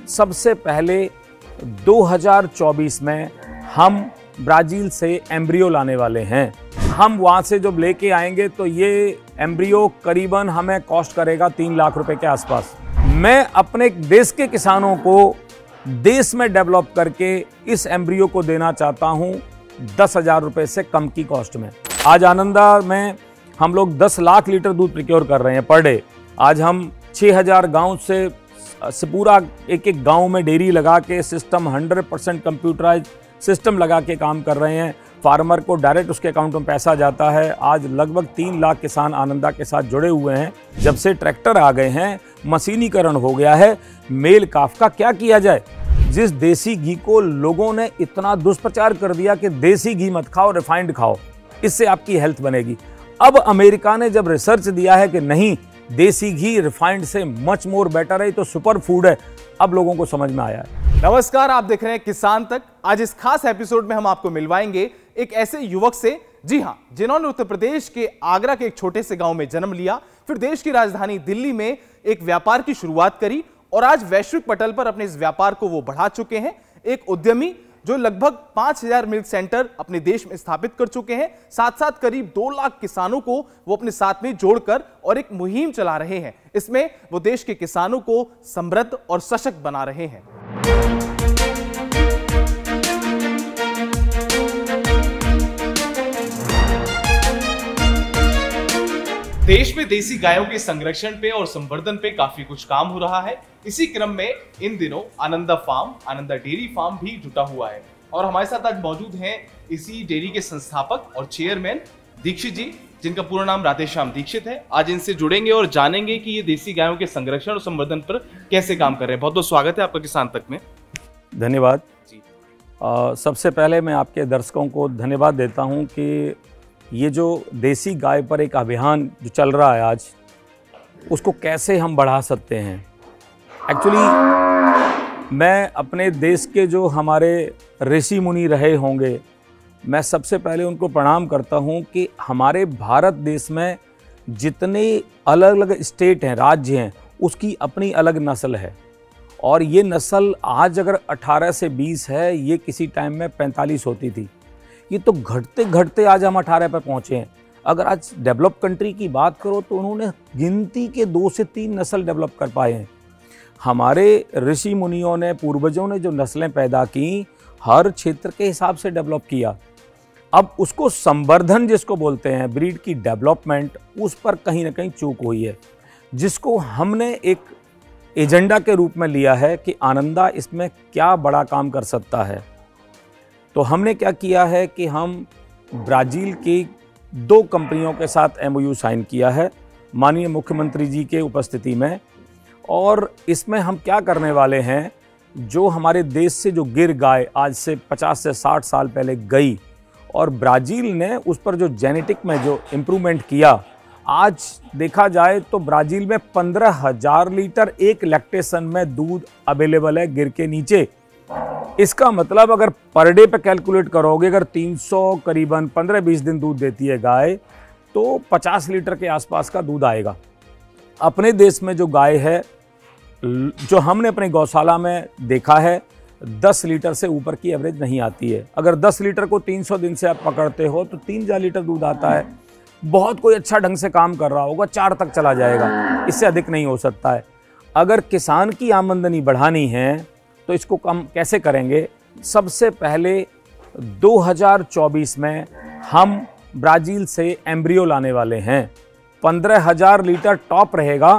सबसे पहले 2024 में हम ब्राज़ील से एम्ब्रियो लाने वाले हैं। हम वहाँ से जब लेके आएंगे तो ये एम्ब्रियो करीबन हमें कॉस्ट करेगा 3 लाख रुपए के आसपास। मैं अपने देश के किसानों को देश में डेवलप करके इस एम्ब्रियो को देना चाहता हूँ 10,000 रुपये से कम की कॉस्ट में। आज आनंदा में हम लोग 10 लाख लीटर दूध प्रोक्योर कर रहे हैं पर डे। आज हम 6,000 गाँव से पूरा एक गांव में डेयरी लगा के सिस्टम 100% कंप्यूटराइज सिस्टम लगा के काम कर रहे हैं। फार्मर को डायरेक्ट उसके अकाउंट में पैसा जाता है। आज लगभग 3 लाख किसान आनंदा के साथ जुड़े हुए हैं। जब से ट्रैक्टर आ गए हैं, मशीनीकरण हो गया है, मेल काफ का क्या किया जाए। जिस देसी घी को लोगों ने इतना दुष्प्रचार कर दिया कि देसी घी मत खाओ, रिफाइंड खाओ, इससे आपकी हेल्थ बनेगी। अब अमेरिका ने जब रिसर्च दिया है कि नहीं, देसी घी रिफाइंड से मच मोर बेटर है, तो सुपर फूड है, अब लोगों को समझ में आया है। नमस्कार, आप देख रहे हैं किसान तक। आज इस खास एपिसोड में हम आपको मिलवाएंगे एक ऐसे युवक से, जी हां, जिन्होंने उत्तर प्रदेश के आगरा के एक छोटे से गांव में जन्म लिया, फिर देश की राजधानी दिल्ली में एक व्यापार की शुरुआत करी और आज वैश्विक पटल पर अपने इस व्यापार को वो बढ़ा चुके हैं। एक उद्यमी जो लगभग 5,000 मिल्क सेंटर अपने देश में स्थापित कर चुके हैं, साथ साथ करीब 2 लाख किसानों को वो अपने साथ में जोड़कर और एक मुहिम चला रहे हैं। इसमें वो देश के किसानों को समृद्ध और सशक्त बना रहे हैं। देश में देसी गायों के संरक्षण पे और संवर्धन पे काफी कुछ काम हो रहा है। इसी क्रम में इन दिनों Ananda farm, Ananda dairy farm भी जुटा हुआ है और हमारे साथ आज मौजूद हैं इसी डेयरी के संस्थापक और चेयरमैन दीक्षित जी, जिनका पूरा नाम राधेश्याम दीक्षित है। आज इनसे जुड़ेंगे और जानेंगे कि ये देसी गायों के संरक्षण और संवर्धन पर कैसे काम कर रहे हैं। बहुत बहुत स्वागत है आपका किसान तक में। धन्यवाद जी। सबसे पहले मैं आपके दर्शकों को धन्यवाद देता हूँ कि ये जो देसी गाय पर एक अभियान जो चल रहा है आज, उसको कैसे हम बढ़ा सकते हैं। एक्चुअली मैं अपने देश के जो हमारे ऋषि मुनि रहे होंगे, मैं सबसे पहले उनको प्रणाम करता हूं कि हमारे भारत देश में जितने अलग अलग स्टेट हैं, राज्य हैं, उसकी अपनी अलग नस्ल है। और ये नस्ल आज अगर 18 से 20 है, ये किसी टाइम में 45 होती थी। ये तो घटते घटते आज हम 18 पर पहुँचे हैं। अगर आज डेवलप कंट्री की बात करो तो उन्होंने गिनती के 2 से 3 नस्ल डेवलप कर पाए हैं। हमारे ऋषि मुनियों ने, पूर्वजों ने जो नस्लें पैदा की, हर क्षेत्र के हिसाब से डेवलप किया। अब उसको संवर्धन जिसको बोलते हैं, ब्रीड की डेवलपमेंट, उस पर कहीं ना कहीं चूक हुई है, जिसको हमने एक एजेंडा के रूप में लिया है कि आनंदा इसमें क्या बड़ा काम कर सकता है। तो हमने क्या किया है कि हम ब्राज़ील की 2 कंपनियों के साथ MOU साइन किया है माननीय मुख्यमंत्री जी के उपस्थिति में। और इसमें हम क्या करने वाले हैं, जो हमारे देश से जो गिर गाय आज से 50 से 60 साल पहले गई और ब्राज़ील ने उस पर जो जेनेटिक में जो इम्प्रूवमेंट किया, आज देखा जाए तो ब्राज़ील में 15,000 लीटर एक लैक्टेशन में दूध अवेलेबल है गिर के नीचे। इसका मतलब अगर पर डे पे कैलकुलेट करोगे, अगर 300 करीबन 15-20 दिन दूध देती है गाय, तो 50 लीटर के आसपास का दूध आएगा। अपने देश में जो गाय है, जो हमने अपने गौशाला में देखा है, 10 लीटर से ऊपर की एवरेज नहीं आती है। अगर 10 लीटर को 300 दिन से आप पकड़ते हो तो 3,000 लीटर दूध आता है। बहुत कोई अच्छा ढंग से काम कर रहा होगा, 4 तक चला जाएगा, इससे अधिक नहीं हो सकता है। अगर किसान की आमदनी बढ़ानी है तो इसको कम कैसे करेंगे। सबसे पहले 2024 में हम ब्राज़ील से एम्ब्रियो लाने वाले हैं। 15,000 लीटर टॉप रहेगा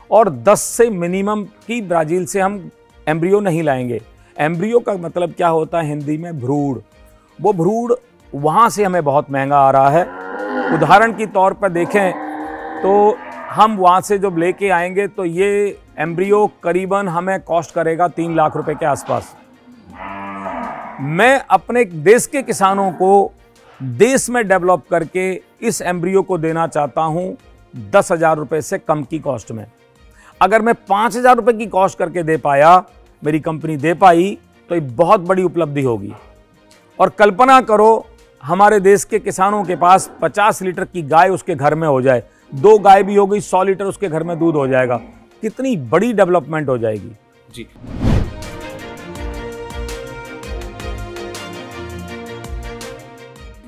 और 10 से मिनिमम की ब्राज़ील से हम एम्ब्रियो नहीं लाएंगे। एम्ब्रियो का मतलब क्या होता है हिंदी में? भ्रूण। वो भ्रूण वहाँ से हमें बहुत महंगा आ रहा है। उदाहरण के तौर पर देखें तो हम वहाँ से जब लेके आएंगे तो ये एम्ब्रियो करीबन हमें कॉस्ट करेगा 3 लाख रुपए के आसपास। मैं अपने देश के किसानों को देश में डेवलप करके इस एम्ब्रियो को देना चाहता हूँ 10,000 रुपये से कम की कॉस्ट में। अगर मैं 5,000 रुपये की कॉस्ट करके दे पाया, मेरी कंपनी दे पाई, तो ये बहुत बड़ी उपलब्धि होगी। और कल्पना करो हमारे देश के किसानों के पास 50 लीटर की गाय उसके घर में हो जाए, 2 गाय भी हो गई, 100 लीटर उसके घर में दूध हो जाएगा। कितनी बड़ी डेवलपमेंट हो जाएगी। जी।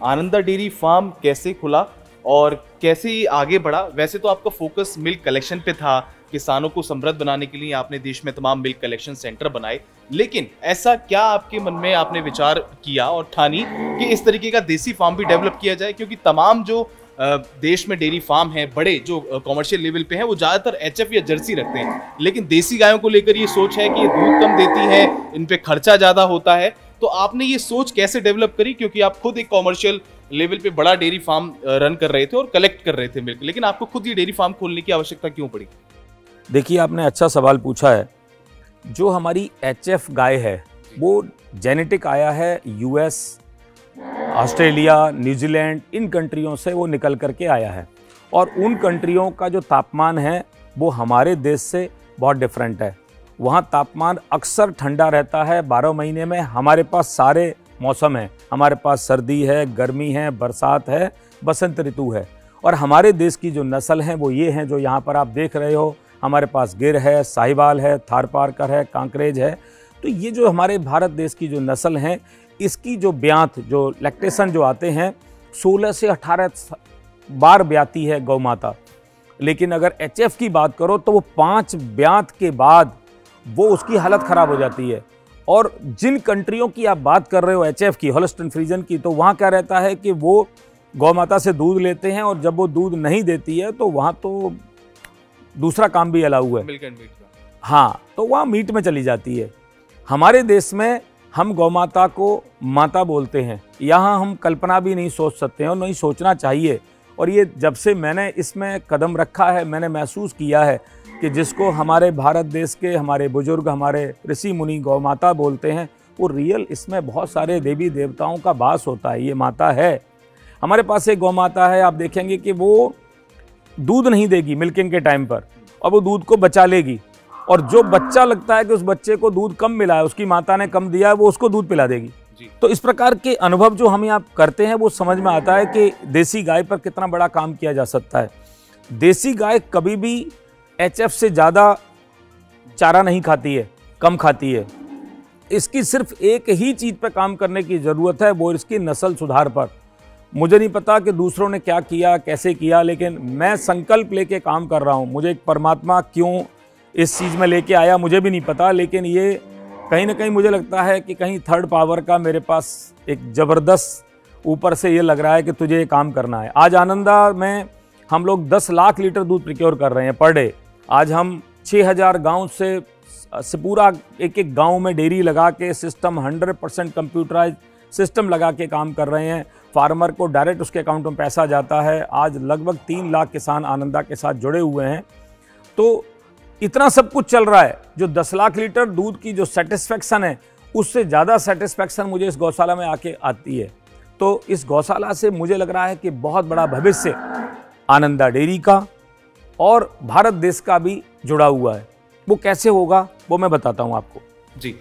आनंदा डेयरी फार्म कैसे खुला और कैसे ये आगे बढ़ा? वैसे तो आपका फोकस मिल्क कलेक्शन पे था, किसानों को समृद्ध बनाने के लिए आपने देश में तमाम मिल्क कलेक्शन सेंटर बनाए, लेकिन ऐसा क्या आपके मन में आपने विचार किया और ठानी कि इस तरीके का देसी फार्म भी डेवलप किया जाए? क्योंकि तमाम जो देश में डेयरी फार्म हैं बड़े जो कॉमर्शियल लेवल पे हैं वो ज़्यादातर एचएफ या जर्सी रखते हैं, लेकिन देसी गायों को लेकर ये सोच है कि ये दूध कम देती हैं, इन पे खर्चा ज़्यादा होता है। तो आपने ये सोच कैसे डेवलप करी? क्योंकि आप खुद एक कॉमर्शियल लेवल पे बड़ा डेयरी फार्म रन कर रहे थे और कलेक्ट कर रहे थे मिल्क, लेकिन आपको खुद ये डेयरी फार्म खोलने की आवश्यकता क्यों पड़ी? देखिए, आपने अच्छा सवाल पूछा है। जो हमारी एचएफ गाय है वो जेनेटिक आया है यूएस, ऑस्ट्रेलिया, न्यूजीलैंड, इन कंट्रियों से वो निकल करके आया है और उन कंट्रियों का जो तापमान है वो हमारे देश से बहुत डिफरेंट है। वहाँ तापमान अक्सर ठंडा रहता है 12 महीने में। हमारे पास सारे मौसम हैं, हमारे पास सर्दी है, गर्मी है, बरसात है, बसंत ऋतु है। और हमारे देश की जो नस्ल हैं वो ये हैं जो यहाँ पर आप देख रहे हो। हमारे पास गिर है, साहिवाल है, थारपारकर है, कांकरेज है। तो ये जो हमारे भारत देश की जो नस्ल हैं इसकी जो ब्यांत, जो लैक्टेशन जो आते हैं 16 से 18 बार ब्याती है गौ माता। लेकिन अगर एचएफ की बात करो तो वो 5 ब्यांत के बाद वो उसकी हालत ख़राब हो जाती है। और जिन कंट्रियों की आप बात कर रहे हो एचएफ की, होल्स्टीन फ्रीजन की, तो वहाँ क्या रहता है कि वो गौ माता से दूध लेते हैं और जब वो दूध नहीं देती है तो वहाँ तो दूसरा काम भी अलाउ है, मिल्क एंड मीट। हाँ, तो वहाँ मीट में चली जाती है। हमारे देश में हम गौ माता को माता बोलते हैं। यहाँ हम कल्पना भी नहीं सोच सकते हैं और नहीं सोचना चाहिए। और ये जब से मैंने इसमें कदम रखा है मैंने महसूस किया है कि जिसको हमारे भारत देश के हमारे बुजुर्ग, हमारे ऋषि मुनि गौ माता बोलते हैं, वो रियल इसमें बहुत सारे देवी देवताओं का वास होता है। ये माता है, हमारे पास एक गौ माता है, आप देखेंगे कि वो दूध नहीं देगी मिल्किंग के टाइम पर और वो दूध को बचा लेगी। और जो बच्चा लगता है कि उस बच्चे को दूध कम मिला है, उसकी माता ने कम दिया है, वो उसको दूध पिला देगी। तो इस प्रकार के अनुभव जो हम यहाँ करते हैं वो समझ में आता है कि देसी गाय पर कितना बड़ा काम किया जा सकता है। देसी गाय कभी भी एचएफ से ज़्यादा चारा नहीं खाती है, कम खाती है। इसकी सिर्फ एक ही चीज़ पर काम करने की ज़रूरत है, वो इसकी नस्ल सुधार पर। मुझे नहीं पता कि दूसरों ने क्या किया, कैसे किया, लेकिन मैं संकल्प लेके काम कर रहा हूँ। मुझे एक परमात्मा क्यों इस चीज़ में लेके आया मुझे भी नहीं पता, लेकिन ये कहीं ना कहीं मुझे लगता है कि कहीं थर्ड पावर का मेरे पास एक ज़बरदस्त ऊपर से ये लग रहा है कि तुझे ये काम करना है। आज आनंदा में हम लोग 10 लाख लीटर दूध प्रिक्योर कर रहे हैं पर डे। आज हम 6000 गाँव से पूरा एक एक गाँव में डेयरी लगा के सिस्टम 100% कंप्यूटराइज सिस्टम लगा के काम कर रहे हैं। फार्मर को डायरेक्ट उसके अकाउंट में पैसा जाता है। आज लगभग 3 लाख किसान आनंदा के साथ जुड़े हुए हैं। तो इतना सब कुछ चल रहा है, जो 10 लाख लीटर दूध की जो सेटिस्फेक्शन है उससे ज़्यादा सेटिस्फेक्शन मुझे इस गौशाला में आके आती है। तो इस गौशाला से मुझे लग रहा है कि बहुत बड़ा भविष्य आनंदा डेयरी का और भारत देश का भी जुड़ा हुआ है। वो कैसे होगा वो मैं बताता हूँ आपको। जी,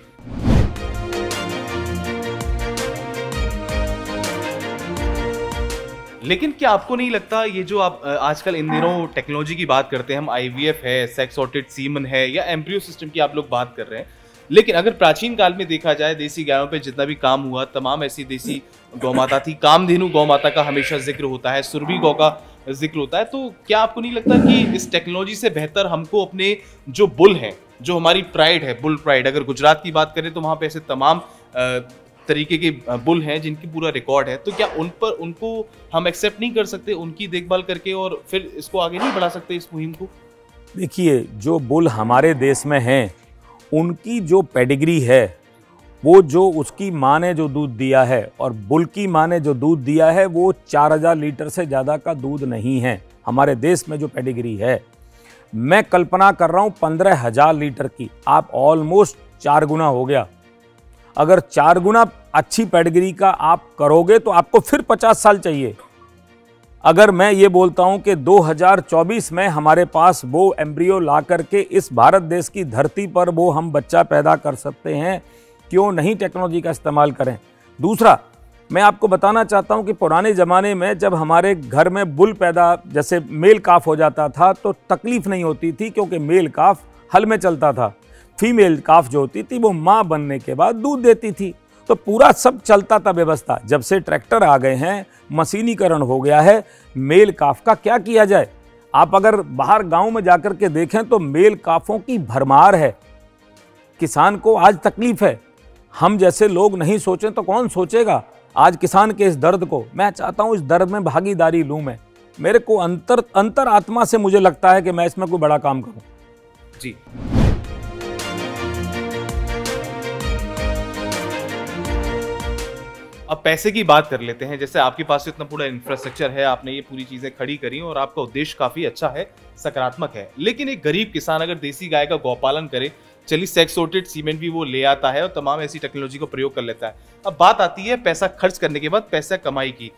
लेकिन क्या आपको नहीं लगता ये जो आप आजकल इन दिनों टेक्नोलॉजी की बात करते हैं, हम आईवीएफ है, सेक्स सॉर्टेड सीमन है या एम्ब्रियो सिस्टम की आप लोग बात कर रहे हैं, लेकिन अगर प्राचीन काल में देखा जाए देसी गायों पे जितना भी काम हुआ तमाम ऐसी देसी गौ माता थी। कामधेनु गौ माता का हमेशा जिक्र होता है, सुरभि गौ का जिक्र होता है। तो क्या आपको नहीं लगता कि इस टेक्नोलॉजी से बेहतर हमको अपने जो बुल है, जो हमारी प्राइड है, बुल प्राइड, अगर गुजरात की बात करें तो वहाँ पे ऐसे तमाम तरीके के बुल हैं जिनकी पूरा रिकॉर्ड है, तो क्या उनको हम एक्सेप्ट नहीं कर सकते उनकी देखभाल करके और फिर इसको आगे नहीं बढ़ा सकते इस मुहिम को? देखिए, जो बुल हमारे देश में हैं उनकी जो पेडिग्री है, वो जो उसकी माँ ने जो दूध दिया है और बुल की माँ ने जो दूध दिया है वो 4000 लीटर से ज़्यादा का दूध नहीं है। हमारे देश में जो पेडिग्री है, मैं कल्पना कर रहा हूँ 15,000 लीटर की। आप ऑलमोस्ट 4 गुना हो गया। अगर 4 गुना अच्छी पेडिग्री का आप करोगे तो आपको फिर 50 साल चाहिए। अगर मैं ये बोलता हूं कि 2024 में हमारे पास वो एम्ब्रियो ला करके इस भारत देश की धरती पर वो हम बच्चा पैदा कर सकते हैं, क्यों नहीं टेक्नोलॉजी का इस्तेमाल करें। दूसरा, मैं आपको बताना चाहता हूं कि पुराने ज़माने में जब हमारे घर में बुल पैदा, जैसे मेल काफ हो जाता था, तो तकलीफ़ नहीं होती थी क्योंकि मेल काफ हल में चलता था। फीमेल काफ जो होती थी वो माँ बनने के बाद दूध देती थी। तो पूरा सब चलता था व्यवस्था। जब से ट्रैक्टर आ गए हैं, मशीनीकरण हो गया है, मेल काफ का क्या किया जाए। आप अगर बाहर गांव में जाकर के देखें तो मेल काफों की भरमार है। किसान को आज तकलीफ है। हम जैसे लोग नहीं सोचें तो कौन सोचेगा आज किसान के इस दर्द को। मैं चाहता हूं इस दर्द में भागीदारी लूं। मैं मेरे को अंतर आत्मा से मुझे लगता है कि मैं इसमें कोई बड़ा काम करूं। जी, अब पैसे की बात कर लेते हैं। जैसे आपके पास इतना पूरा इंफ्रास्ट्रक्चर है, आपने ये पूरी चीजें खड़ी करी और आपका उद्देश्य काफी अच्छा है, सकारात्मक है, लेकिन एक गरीब किसान अगर देसी गाय का गौपालन करे, चलिए सेक्स सॉर्टेड सीमेंट भी वो ले आता है और तमाम ऐसी टेक्नोलॉजी को प्रयोग कर लेता है। अब बात आती है पैसा खर्च करने के बाद पैसा कमाई की।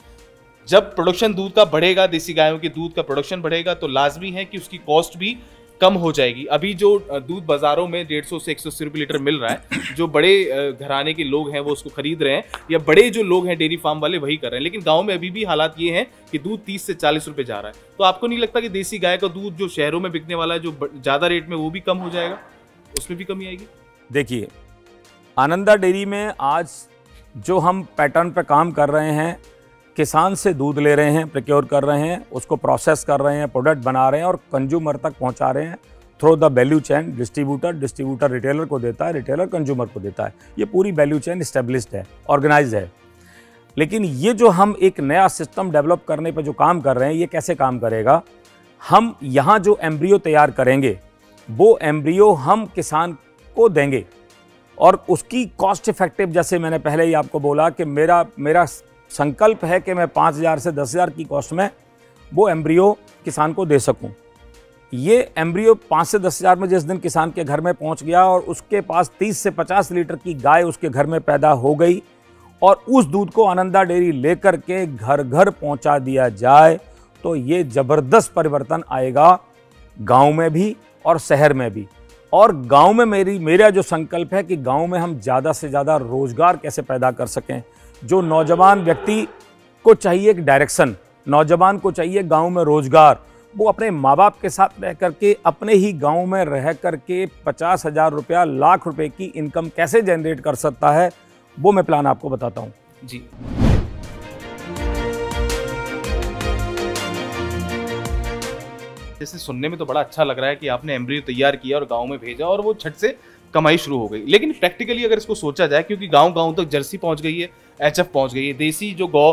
जब प्रोडक्शन दूध का बढ़ेगा, देसी गायों के दूध का प्रोडक्शन बढ़ेगा, तो लाजमी है कि उसकी कॉस्ट भी कम हो जाएगी। अभी जो दूध बाजारों में 150 से 180 रुपये लीटर मिल रहा है, जो बड़े घराने के लोग हैं वो उसको खरीद रहे हैं, या बड़े जो लोग हैं डेयरी फार्म वाले वही कर रहे हैं। लेकिन गांव में अभी भी हालात ये हैं कि दूध 30 से 40 रुपये जा रहा है। तो आपको नहीं लगता कि देसी गाय का दूध जो शहरों में बिकने वाला है, जो ज़्यादा रेट में, वो भी कम हो जाएगा, उसमें भी कमी आएगी? देखिए, आनंदा डेयरी में आज जो हम पैटर्न पे काम कर रहे हैं, किसान से दूध ले रहे हैं, प्रोक्योर कर रहे हैं, उसको प्रोसेस कर रहे हैं, प्रोडक्ट बना रहे हैं और कंज्यूमर तक पहुंचा रहे हैं through the value chain. Distributor retailer को देता है, रिटेलर कंज्यूमर को देता है। ये पूरी वैल्यू चेन इस्टेब्लिश्ड है, ऑर्गेनाइज है। लेकिन ये जो हम एक नया सिस्टम डेवलप करने पर जो काम कर रहे हैं, ये कैसे काम करेगा? हम यहाँ जो एम्ब्रियो तैयार करेंगे, वो एम्ब्रियो हम किसान को देंगे और उसकी कॉस्ट इफेक्टिव, जैसे मैंने पहले ही आपको बोला कि मेरा संकल्प है कि मैं 5,000 से 10,000 की कॉस्ट में वो एम्ब्रियो किसान को दे सकूं। ये एम्ब्रियो 5 से 10,000 में जिस दिन किसान के घर में पहुंच गया और उसके पास 30 से 50 लीटर की गाय उसके घर में पैदा हो गई और उस दूध को आनंदा डेयरी लेकर के घर घर पहुंचा दिया जाए, तो ये ज़बरदस्त परिवर्तन आएगा गांव में भी और शहर में भी। और गांव में मेरा जो संकल्प है कि गांव में हम ज़्यादा से ज़्यादा रोज़गार कैसे पैदा कर सकें। जो नौजवान व्यक्ति को चाहिए एक डायरेक्शन, नौजवान को चाहिए गांव में रोज़गार, वो अपने माँ बाप के साथ रह करके अपने ही गांव में रह करके 50,000 रुपया, लाख रुपए की इनकम कैसे जनरेट कर सकता है, वो मैं प्लान आपको बताता हूँ। जी, जैसे सुनने में तो बड़ा अच्छा लग रहा है कि आपने एम्ब्रियो तैयार किया और गांव में भेजा और वो झट से कमाई शुरू हो गई। लेकिन प्रैक्टिकली अगर इसको सोचा जाए, क्योंकि गांव-गांव तक जर्सी पहुंच गई है, एचएफ पहुंच गई है, देसी जो गौ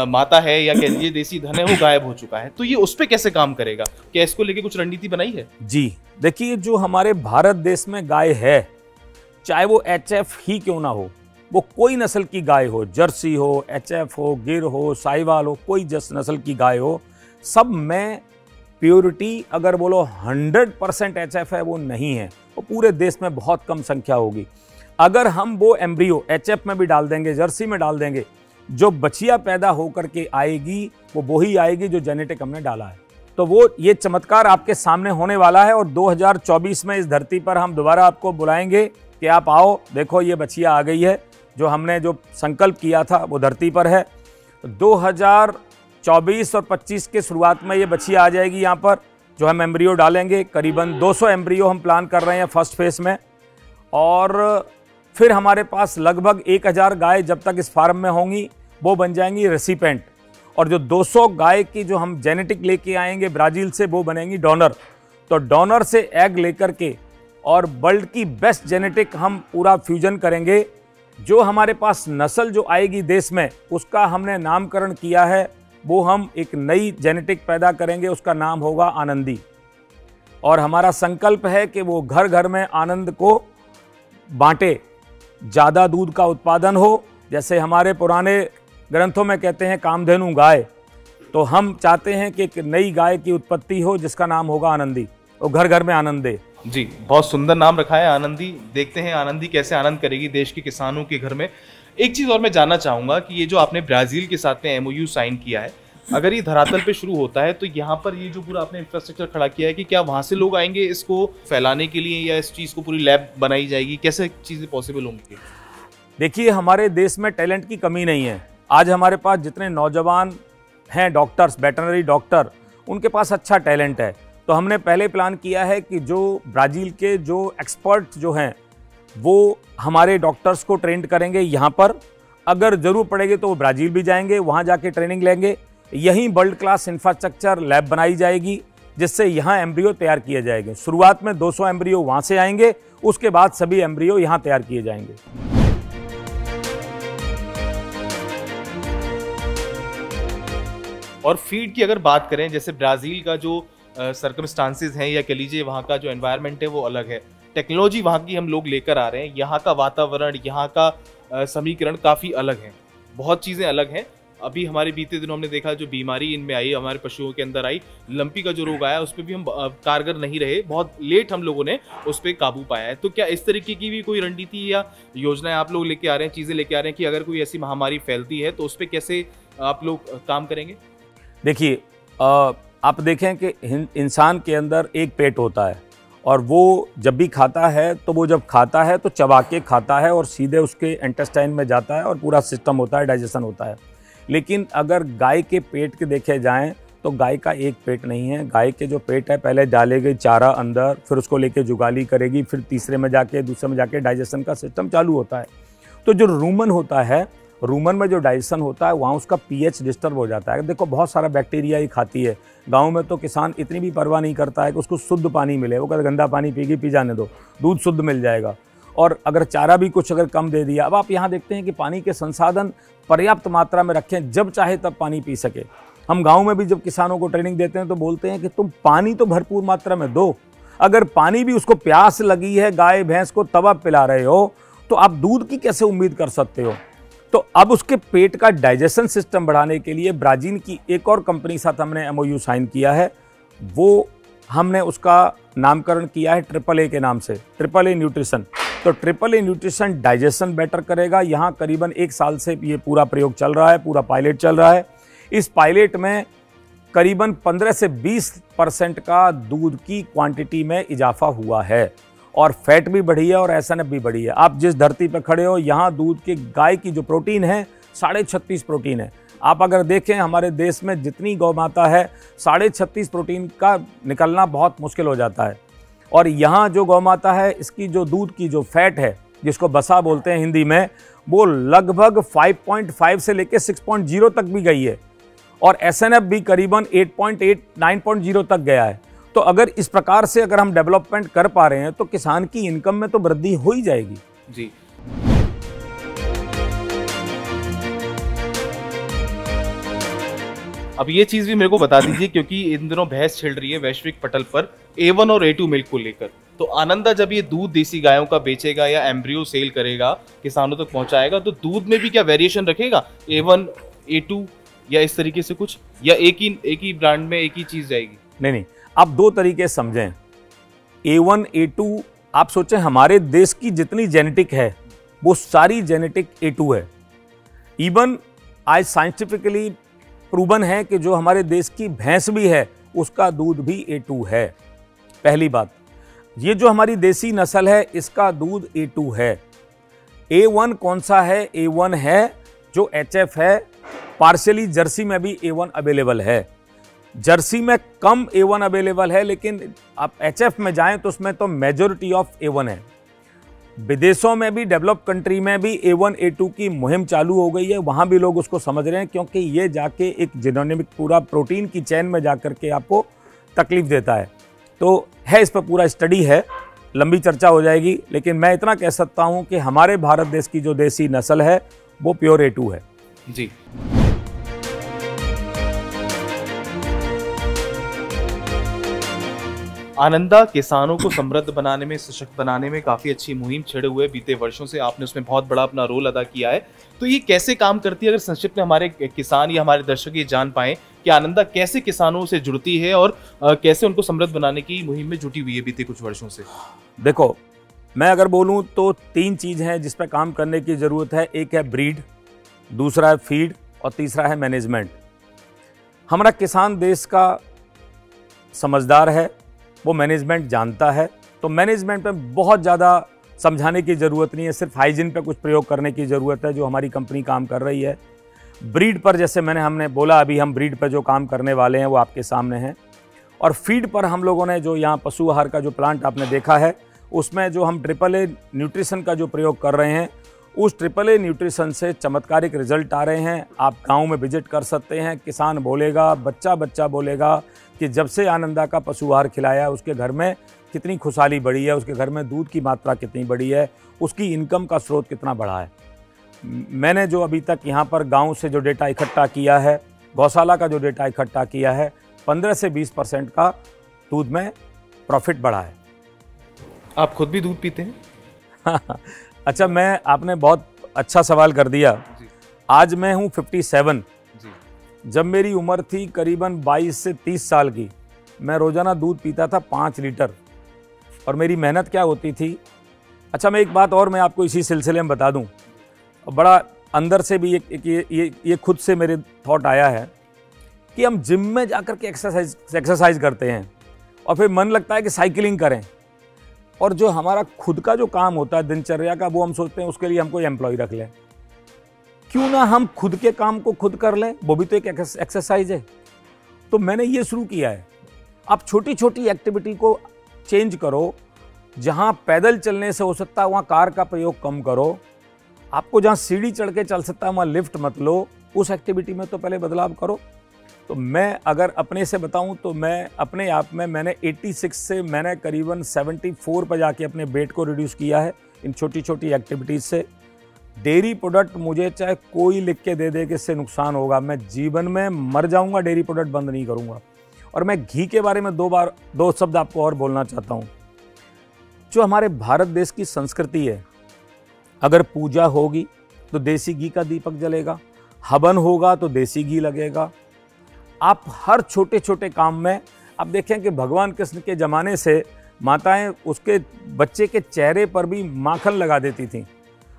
माता है या कह लीजिए देसी धन है वो गायब हो चुका है, तो ये उस पे कैसे काम करेगा? क्या इसको लेके कुछ रणनीति बनाई है? जी, देखिए, जो हमारे भारत देश में गाय है, चाहे वो एचएफ ही क्यों ना हो, वो कोई नस्ल की गाय हो, जर्सी हो, एचएफ हो, गिर हो, साहिवाल हो, कोई नस्ल की गाय हो, सब में प्योरिटी अगर बोलो 100% एचएफ है, वो नहीं है। वो पूरे देश में बहुत कम संख्या होगी। अगर हम वो एम्ब्रियो एचएफ में भी डाल देंगे, जर्सी में डाल देंगे, जो बछिया पैदा होकर के आएगी वो वही आएगी जो जेनेटिक हमने डाला है। तो वो ये चमत्कार आपके सामने होने वाला है और 2024 में इस धरती पर हम दोबारा आपको बुलाएंगे कि आप आओ, देखो ये बछिया आ गई है, जो हमने जो संकल्प किया था वो धरती पर है। 2024 और 25 के शुरुआत में ये बछिया आ जाएगी यहाँ पर, जो हम एम्ब्रियो डालेंगे। करीबन 200 एम्ब्रियो हम प्लान कर रहे हैं फर्स्ट फेज में, और फिर हमारे पास लगभग 1000 गाय जब तक इस फार्म में होंगी वो बन जाएंगी रेसिपेंट, और जो 200 गाय की जो हम जेनेटिक लेके आएंगे ब्राज़ील से, वो बनेंगी डोनर। तो डोनर से एग लेकर के और वर्ल्ड की बेस्ट जेनेटिक हम पूरा फ्यूजन करेंगे। जो हमारे पास नस्ल जो आएगी देश में, उसका हमने नामकरण किया है, वो हम एक नई जेनेटिक पैदा करेंगे, उसका नाम होगा आनंदी। और हमारा संकल्प है कि वो घर घर में आनंद को बांटे, ज़्यादा दूध का उत्पादन हो। जैसे हमारे पुराने ग्रंथों में कहते हैं कामधेनु गाय, तो हम चाहते हैं कि एक नई गाय की उत्पत्ति हो जिसका नाम होगा आनंदी, वो घर घर में आनंद दे। जी, बहुत सुंदर नाम रखा है आनंदी। देखते हैं आनंदी कैसे आनंद करेगी देश के किसानों के घर में। एक चीज़ और मैं जानना चाहूँगा कि ये जो आपने ब्राज़ील के साथ में MOU साइन किया है, अगर ये धरातल पे शुरू होता है तो यहाँ पर ये जो पूरा आपने इंफ्रास्ट्रक्चर खड़ा किया है, कि क्या वहाँ से लोग आएंगे इसको फैलाने के लिए, या इस चीज़ को पूरी लैब बनाई जाएगी? कैसे चीज़ें पॉसिबल होंगी? देखिए, हमारे देश में टैलेंट की कमी नहीं है। आज हमारे पास जितने नौजवान हैं डॉक्टर्स, वेटरनरी डॉक्टर, उनके पास अच्छा टैलेंट है। तो हमने पहले प्लान किया है कि जो ब्राज़ील के जो एक्सपर्ट जो हैं, वो हमारे डॉक्टर्स को ट्रेंड करेंगे यहाँ पर। अगर ज़रूर पड़ेगी तो वो ब्राज़ील भी जाएंगे, वहाँ जाके ट्रेनिंग लेंगे। यहीं वर्ल्ड क्लास इंफ्रास्ट्रक्चर लैब बनाई जाएगी जिससे यहाँ एम्ब्रियो तैयार किए जाएंगे। शुरुआत में 200 एम्ब्रियो वहाँ से आएंगे, उसके बाद सभी एम्ब्रियो यहाँ तैयार किए जाएंगे। और फीड की अगर बात करें, जैसे ब्राज़ील का जो सर्कमस्टांसेस हैं या कह लीजिए वहाँ का जो एनवायरनमेंट है वो अलग है, टेक्नोलॉजी वहाँ की हम लोग लेकर आ रहे हैं, यहाँ का वातावरण, यहाँ का समीकरण काफ़ी अलग है, बहुत चीज़ें अलग हैं। अभी हमारे बीते दिनों हमने देखा जो बीमारी इनमें आई, हमारे पशुओं के अंदर आई, लंपी का जो रोग आया, उस पर भी हम कारगर नहीं रहे, बहुत लेट हम लोगों ने उस पर काबू पाया है। तो क्या इस तरीके की भी कोई रणनीति या योजनाएं आप लोग लेके आ रहे हैं, चीज़ें लेके आ रहे हैं कि अगर कोई ऐसी महामारी फैलती है तो उस पर कैसे आप लोग काम करेंगे? देखिए, आप देखें कि इंसान के अंदर एक पेट होता है और वो जब भी खाता है तो वो जब खाता है तो चबा के खाता है और सीधे उसके इंटेस्टाइन में जाता है और पूरा सिस्टम होता है, डाइजेशन होता है। लेकिन अगर गाय के पेट के देखे जाएं तो गाय का एक पेट नहीं है। गाय के जो पेट है, पहले डालेगी चारा अंदर, फिर उसको लेके जुगाली करेगी, फिर तीसरे में जाके दूसरे में जाके डाइजेशन का सिस्टम चालू होता है। तो जो रूमन होता है, रूमन में जो डाइजेशन होता है वहाँ उसका पीएच डिस्टर्ब हो जाता है। देखो बहुत सारा बैक्टीरिया ही खाती है। गांव में तो किसान इतनी भी परवाह नहीं करता है कि उसको शुद्ध पानी मिले, वो कहते गंदा पानी पीगी, पी जाने दो, दूध शुद्ध मिल जाएगा। और अगर चारा भी कुछ अगर कम दे दिया, अब आप यहाँ देखते हैं कि पानी के संसाधन पर्याप्त मात्रा में रखें, जब चाहे तब पानी पी सके। हम गाँव में भी जब किसानों को ट्रेनिंग देते हैं तो बोलते हैं कि तुम पानी तो भरपूर मात्रा में दो, अगर पानी भी उसको प्यास लगी है गाय भैंस को तब आप पिला रहे हो तो आप दूध की कैसे उम्मीद कर सकते हो। तो अब उसके पेट का डाइजेशन सिस्टम बढ़ाने के लिए ब्राज़ील की एक और कंपनी साथ हमने एमओयू साइन किया है। वो हमने उसका नामकरण किया है AAA के नाम से, AAA न्यूट्रिशन। तो AAA न्यूट्रिशन डाइजेशन बेटर करेगा। यहाँ करीबन 1 साल से ये पूरा प्रयोग चल रहा है, पूरा पायलट चल रहा है। इस पायलट में करीबन 15 से 20% का दूध की क्वांटिटी में इजाफा हुआ है और फैट भी बढ़ी है और एसएनएफ भी बढ़ी है। आप जिस धरती पर खड़े हो, यहाँ दूध के गाय की जो प्रोटीन है 36.5 प्रोटीन है। आप अगर देखें हमारे देश में जितनी गौ माता है 36.5 प्रोटीन का निकलना बहुत मुश्किल हो जाता है। और यहाँ जो गौ माता है इसकी जो दूध की जो फैट है, जिसको बसा बोलते हैं हिंदी में, वो लगभग 5.5 से लेकर 6.0 तक भी गई है और एसएनएफ भी करीबन 8.8 9.0 तक गया है। तो अगर इस प्रकार से अगर हम डेवलपमेंट कर पा रहे हैं तो किसान की इनकम में तो वृद्धि हो ही जाएगी। जी। अब ये चीज भी मेरे को बता दीजिए, क्योंकि इन दिनों बहस छिड़ रही है वैश्विक पटल पर A1 और A2 मिल्क को लेकर। तो आनंदा जब ये दूध देसी गायों का बेचेगा या एम्ब्रियो सेल करेगा, किसानों तक पहुंचाएगा, तो दूध में भी क्या वेरिएशन रखेगा, A1 A2 या इस तरीके से कुछ, या एक ही ब्रांड में एक ही चीज जाएगी? नहीं, आप 2 तरीके समझें। A1 A2 आप सोचें, हमारे देश की जितनी जेनेटिक है वो सारी जेनेटिक A2 है। इवन आज साइंटिफिकली प्रूवन है कि जो हमारे देश की भैंस भी है उसका दूध भी A2 है। पहली बात, ये जो हमारी देसी नस्ल है इसका दूध A2 है। A1 कौन सा है? A1 है जो HF है। पार्शियली जर्सी में भी A1 अवेलेबल है। जर्सी में कम A1 अवेलेबल है, लेकिन आप HF में जाएं तो उसमें तो मेजॉरिटी ऑफ A1 है। विदेशों में भी, डेवलप कंट्री में भी A1 A2 की मुहिम चालू हो गई है। वहाँ भी लोग उसको समझ रहे हैं, क्योंकि ये जाके एक जिनोमिक पूरा प्रोटीन की चैन में जाकर के आपको तकलीफ देता है। तो है, इस पर पूरा स्टडी है, लंबी चर्चा हो जाएगी, लेकिन मैं इतना कह सकता हूँ कि हमारे भारत देश की जो देसी नस्ल है वो प्योर A2 है। जी। आनंदा किसानों को समृद्ध बनाने में, सशक्त बनाने में काफ़ी अच्छी मुहिम छेड़े हुए बीते वर्षों से, आपने उसमें बहुत बड़ा अपना रोल अदा किया है। तो ये कैसे काम करती है, अगर संक्षिप्त में हमारे किसान या हमारे दर्शक ये जान पाएं कि आनंदा कैसे किसानों से जुड़ती है और कैसे उनको समृद्ध बनाने की मुहिम में जुटी हुई है बीते कुछ वर्षों से? देखो, मैं अगर बोलूँ तो 3 चीज़ हैं जिस पर काम करने की ज़रूरत है। एक है ब्रीड, दूसरा है फीड और तीसरा है मैनेजमेंट। हमारा किसान देश का समझदार है, वो मैनेजमेंट जानता है। तो मैनेजमेंट में बहुत ज़्यादा समझाने की ज़रूरत नहीं है, सिर्फ हाइजीन पे कुछ प्रयोग करने की ज़रूरत है, जो हमारी कंपनी काम कर रही है। ब्रीड पर जैसे हमने बोला, अभी हम ब्रीड पर जो काम करने वाले हैं वो आपके सामने हैं। और फीड पर हम लोगों ने जो यहाँ पशु आहार का जो प्लांट आपने देखा है उसमें जो हम ट्रिपल ए न्यूट्रिशन का जो प्रयोग कर रहे हैं, उस ट्रिपल ए न्यूट्रिशन से चमत्कारिक रिजल्ट आ रहे हैं। आप गांव में विजिट कर सकते हैं, किसान बोलेगा, बच्चा बच्चा बोलेगा कि जब से आनंदा का पशु आहार खिलाया उसके घर में कितनी खुशहाली बढ़ी है, उसके घर में दूध की मात्रा कितनी बढ़ी है, उसकी इनकम का स्रोत कितना बढ़ा है। मैंने जो अभी तक यहाँ पर गांव से जो डेटा इकट्ठा किया है, गौशाला का जो डेटा इकट्ठा किया है, 15 से 20% का दूध में प्रॉफिट बढ़ा है। आप खुद भी दूध पीते हैं? अच्छा, आपने बहुत अच्छा सवाल कर दिया। आज मैं हूँ 57। जब मेरी उम्र थी करीबन 22 से 30 साल की, मैं रोज़ाना दूध पीता था 5 लीटर। और मेरी मेहनत क्या होती थी। अच्छा, मैं एक बात और मैं आपको इसी सिलसिले में बता दूं, बड़ा अंदर से भी ये खुद से मेरे थॉट आया है कि हम जिम में जाकर के एक्सरसाइज करते हैं और फिर मन लगता है कि साइकिलिंग करें, और जो हमारा खुद का जो काम होता है दिनचर्या का, वो हम सोचते हैं उसके लिए हम कोई एम्प्लॉय रख लें। क्यों ना हम खुद के काम को खुद कर लें, वो भी तो एक एक्सरसाइज है। तो मैंने ये शुरू किया है। आप छोटी छोटी एक्टिविटी को चेंज करो। जहां पैदल चलने से हो सकता है वहां कार का प्रयोग कम करो। आपको जहां सीढ़ी चढ़ के चल सकता है वहां लिफ्ट मत लो। उस एक्टिविटी में तो पहले बदलाव करो। तो मैं अगर अपने से बताऊं तो मैं अपने आप में मैंने 86 से मैंने करीबन 74 पर जाके अपने वेट को रिड्यूस किया है इन छोटी छोटी एक्टिविटीज़ से। डेयरी प्रोडक्ट मुझे चाहे कोई लिख के दे दे कि इससे नुकसान होगा, मैं जीवन में मर जाऊंगा, डेयरी प्रोडक्ट बंद नहीं करूंगा। और मैं घी के बारे में दो शब्द आपको और बोलना चाहता हूं। जो हमारे भारत देश की संस्कृति है, अगर पूजा होगी तो देसी घी का दीपक जलेगा, हवन होगा तो देसी घी लगेगा। आप हर छोटे छोटे काम में आप देखें कि भगवान कृष्ण के ज़माने से माताएं उसके बच्चे के चेहरे पर भी माखन लगा देती थीं।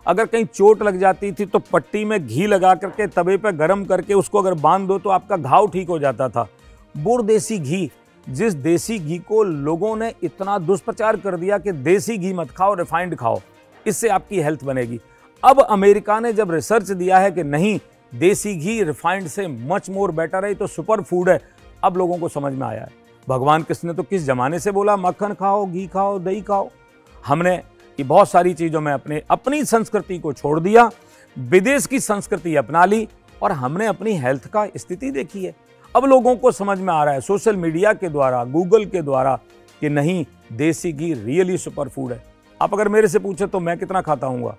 अगर कहीं चोट लग जाती थी तो पट्टी में घी लगा करके तवे पर गर्म करके उसको अगर बांध दो तो आपका घाव ठीक हो जाता था। वो देसी घी, जिस देसी घी को लोगों ने इतना दुष्प्रचार कर दिया कि देसी घी मत खाओ, रिफाइंड खाओ, इससे आपकी हेल्थ बनेगी। अब अमेरिका ने जब रिसर्च दिया है कि नहीं, देसी घी रिफाइंड से मच मोर बेटर है, तो सुपर फूड है, अब लोगों को समझ में आया है। भगवान कृष्ण ने तो किस जमाने से बोला मक्खन खाओ, घी खाओ, दही खाओ। हमने ये बहुत सारी चीज़ों में अपनी संस्कृति को छोड़ दिया, विदेश की संस्कृति अपना ली और हमने अपनी हेल्थ का स्थिति देखी है। अब लोगों को समझ में आ रहा है सोशल मीडिया के द्वारा, गूगल के द्वारा, कि नहीं, देसी घी रियली सुपर फूड है। आप अगर मेरे से पूछे तो मैं कितना खाता हूँगा,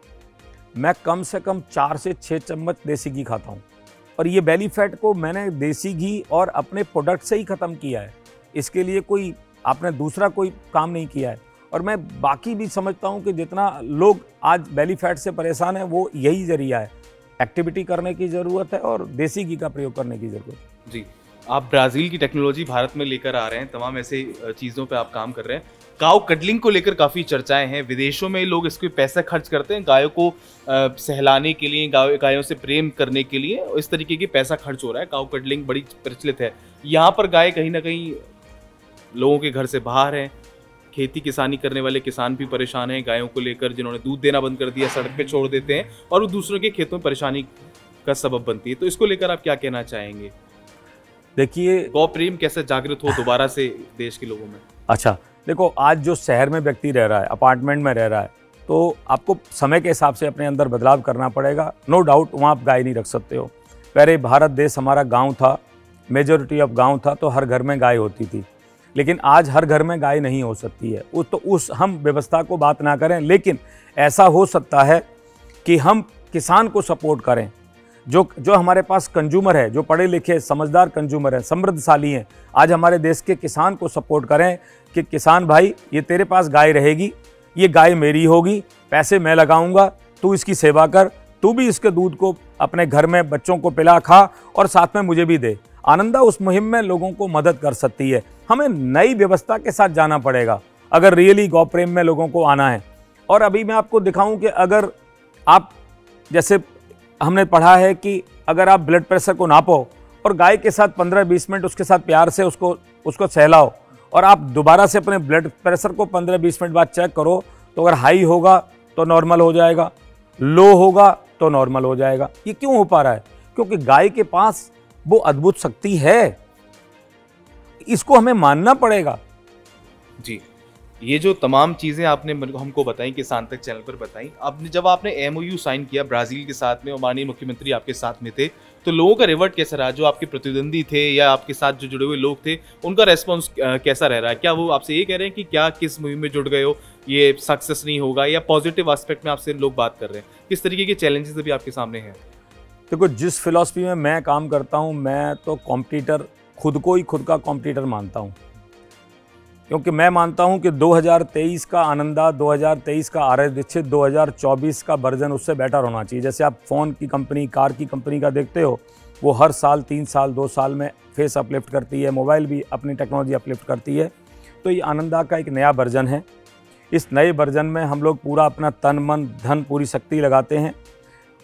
मैं कम से कम 4 से 6 चम्मच देसी घी खाता हूँ। और ये बेली फैट को मैंने देसी घी और अपने प्रोडक्ट से ही ख़त्म किया है। इसके लिए कोई आपने दूसरा कोई काम नहीं किया है। और मैं बाकी भी समझता हूँ कि जितना लोग आज बेली फैट से परेशान है वो यही जरिया है। एक्टिविटी करने की ज़रूरत है और देसी घी का प्रयोग करने की ज़रूरत है। जी, आप ब्राज़ील की टेक्नोलॉजी भारत में लेकर आ रहे हैं, तमाम ऐसे चीज़ों पे आप काम कर रहे हैं। काऊ कडलिंग को लेकर काफ़ी चर्चाएं हैं, विदेशों में लोग इसके पैसा खर्च करते हैं गायों को सहलाने के लिए, गायों से प्रेम करने के लिए, इस तरीके की पैसा खर्च हो रहा है। काऊ कडलिंग बड़ी प्रचलित है। यहाँ पर गाय कहीं ना कहीं लोगों के घर से बाहर है। खेती किसानी करने वाले किसान भी परेशान हैं गायों को लेकर, जिन्होंने दूध देना बंद कर दिया, सड़क पे छोड़ देते हैं और वो दूसरों के खेतों में परेशानी का सबब बनती है। तो इसको लेकर आप क्या कहना चाहेंगे? देखिए, गौ प्रेम कैसे जागृत हो दोबारा से देश के लोगों में? अच्छा देखो, आज जो शहर में व्यक्ति रह रहा है, अपार्टमेंट में रह रहा है, तो आपको समय के हिसाब से अपने अंदर बदलाव करना पड़ेगा। नो डाउट वहाँ आप गाय नहीं रख सकते हो। पहले भारत देश हमारा गांव था, मेजॉरिटी ऑफ गांव था, तो हर घर में गाय होती थी। लेकिन आज हर घर में गाय नहीं हो सकती है। उस हम व्यवस्था को बात ना करें, लेकिन ऐसा हो सकता है कि हम किसान को सपोर्ट करें। जो हमारे पास कंज्यूमर है, जो पढ़े लिखे समझदार कंज्यूमर हैं, समृद्धशाली हैं, आज हमारे देश के किसान को सपोर्ट करें कि किसान भाई, ये तेरे पास गाय रहेगी, ये गाय मेरी होगी, पैसे मैं लगाऊंगा, तू इसकी सेवा कर, तू भी इसके दूध को अपने घर में बच्चों को पिला खा और साथ में मुझे भी दे। आनंदा उस मुहिम में लोगों को मदद कर सकती है। हमें नई व्यवस्था के साथ जाना पड़ेगा अगर रियली गौ प्रेम में लोगों को आना है। और अभी मैं आपको दिखाऊं कि अगर आप, जैसे हमने पढ़ा है कि अगर आप ब्लड प्रेशर को नापो और गाय के साथ 15-20 मिनट उसके साथ प्यार से उसको सहलाओ और आप दोबारा से अपने ब्लड प्रेशर को 15-20 मिनट बाद चेक करो, तो अगर हाई होगा तो नॉर्मल हो जाएगा, लो होगा तो नॉर्मल हो जाएगा। ये क्यों हो पा रहा है? क्योंकि गाय के पास वो अद्भुत शक्ति है, इसको हमें मानना पड़ेगा। जी, ये जो तमाम चीज़ें आपने हमको बताई, किसान तक चैनल पर बताई, आपने जब आपने एमओयू साइन किया ब्राज़ील के साथ में और माननीय मुख्यमंत्री आपके साथ में थे, तो लोगों का रिवर्ट कैसा रहा? जो आपके प्रतिद्वंदी थे या आपके साथ जो जुड़े हुए लोग थे, उनका रेस्पॉन्स कैसा रह रहा है? क्या वो आपसे ये कह रहे हैं कि क्या किस मुहिम में जुड़ गए हो, ये सक्सेस नहीं होगा, या पॉजिटिव एस्पेक्ट में आपसे लोग बात कर रहे हैं? किस तरीके के चैलेंजेस अभी आपके सामने हैं? देखो, जिस फिलॉसफी में मैं काम करता हूँ, मैं तो कॉम्पिटिटर खुद को ही खुद का कॉम्पिटिटर मानता हूँ, क्योंकि मैं मानता हूं कि 2023 का आनंदा, 2023 का आर एस दीक्षित, 2024 का वर्जन उससे बेटर होना चाहिए। जैसे आप फ़ोन की कंपनी, कार की कंपनी का देखते हो, वो हर साल 3 साल 2 साल में फेस अपलिफ्ट करती है, मोबाइल भी अपनी टेक्नोलॉजी अपलिफ्ट करती है। तो ये आनंदा का एक नया वर्जन है। इस नए वर्जन में हम लोग पूरा अपना तन मन धन पूरी शक्ति लगाते हैं,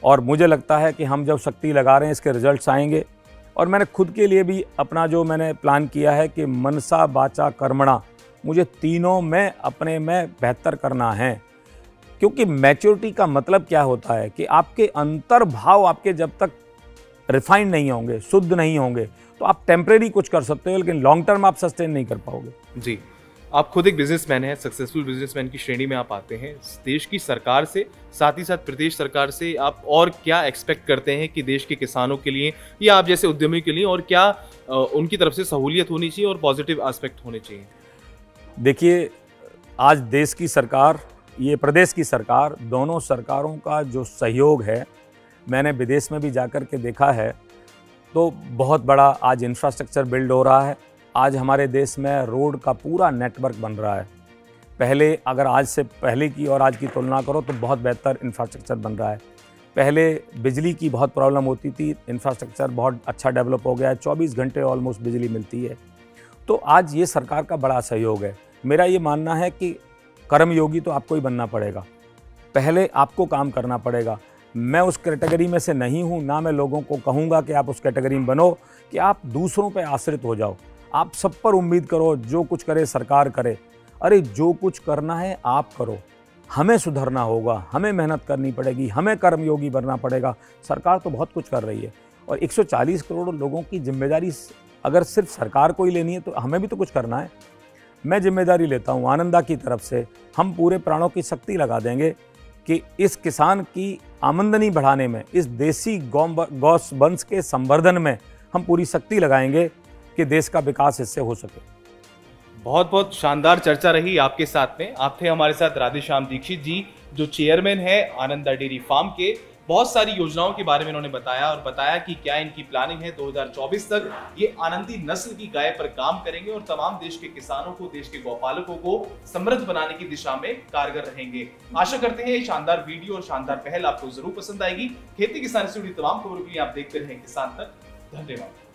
और मुझे लगता है कि हम जब शक्ति लगा रहे हैं इसके रिजल्ट्स आएंगे। और मैंने खुद के लिए भी अपना जो मैंने प्लान किया है कि मनसा वाचा कर्मणा, मुझे तीनों में अपने में बेहतर करना है। क्योंकि मैच्योरिटी का मतलब क्या होता है कि आपके अंतर्भाव आपके जब तक रिफाइंड नहीं होंगे, शुद्ध नहीं होंगे, तो आप टेम्परेरी कुछ कर सकते हो, लेकिन लॉन्ग टर्म आप सस्टेन नहीं कर पाओगे। जी, आप खुद एक बिजनेसमैन हैं, सक्सेसफुल बिजनेसमैन की श्रेणी में आप आते हैं। देश की सरकार से, साथ ही साथ प्रदेश सरकार से आप और क्या एक्सपेक्ट करते हैं कि देश के किसानों के लिए या आप जैसे उद्यमी के लिए और क्या उनकी तरफ से सहूलियत होनी चाहिए और पॉजिटिव एस्पेक्ट होने चाहिए? देखिए, आज देश की सरकार, ये प्रदेश की सरकार, दोनों सरकारों का जो सहयोग है, मैंने विदेश में भी जाकर के देखा है, तो बहुत बड़ा आज इंफ्रास्ट्रक्चर बिल्ड हो रहा है। आज हमारे देश में रोड का पूरा नेटवर्क बन रहा है। पहले, अगर आज से पहले की और आज की तुलना करो तो बहुत बेहतर इंफ्रास्ट्रक्चर बन रहा है। पहले बिजली की बहुत प्रॉब्लम होती थी, इंफ्रास्ट्रक्चर बहुत अच्छा डेवलप हो गया है, 24 घंटे ऑलमोस्ट बिजली मिलती है। तो आज ये सरकार का बड़ा सहयोग है। मेरा ये मानना है कि कर्मयोगी तो आपको ही बनना पड़ेगा, पहले आपको काम करना पड़ेगा। मैं उस कैटेगरी में से नहीं हूँ, ना मैं लोगों को कहूँगा कि आप उस कैटेगरी में बनो कि आप दूसरों पे आश्रित हो जाओ, आप सब पर उम्मीद करो, जो कुछ करे सरकार करे। अरे जो कुछ करना है आप करो, हमें सुधरना होगा, हमें मेहनत करनी पड़ेगी, हमें कर्मयोगी बनना पड़ेगा। सरकार तो बहुत कुछ कर रही है, और 140 करोड़ लोगों की जिम्मेदारी अगर सिर्फ सरकार को ही लेनी है तो हमें भी तो कुछ करना है। मैं जिम्मेदारी लेता हूँ आनंदा की तरफ से, हम पूरे प्राणों की शक्ति लगा देंगे कि इस किसान की आमदनी बढ़ाने में, इस देसी गौ वंश के संवर्धन में हम पूरी शक्ति लगाएंगे कि देश का विकास इससे हो सके। बहुत बहुत शानदार चर्चा रही आपके साथ में। आप थे हमारे साथ राधेश्याम दीक्षित जी, जो चेयरमैन है आनंदा डेयरी फार्म के। बहुत सारी योजनाओं के बारे में इन्होंने बताया और बताया कि क्या इनकी प्लानिंग है 2024 तक ये आनंदी नस्ल की गाय पर काम करेंगे और तमाम देश के किसानों को, देश के गौपालकों को समृद्ध बनाने की दिशा में कारगर रहेंगे। आशा करते हैं ये शानदार वीडियो और शानदार पहल आपको जरूर पसंद आएगी। खेती किसानी से जुड़ी तमाम खबरों के लिए आप देखते रहें किसान तक। धन्यवाद।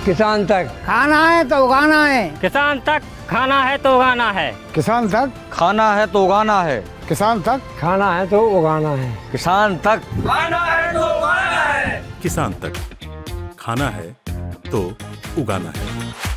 किसान तक खाना है तो उगाना है, किसान तक खाना है तो उगाना है, किसान तक खाना है तो उगाना है, किसान तक खाना है तो उगाना है, किसान तक खाना है तो उगाना है, किसान तक खाना है तो उगाना है।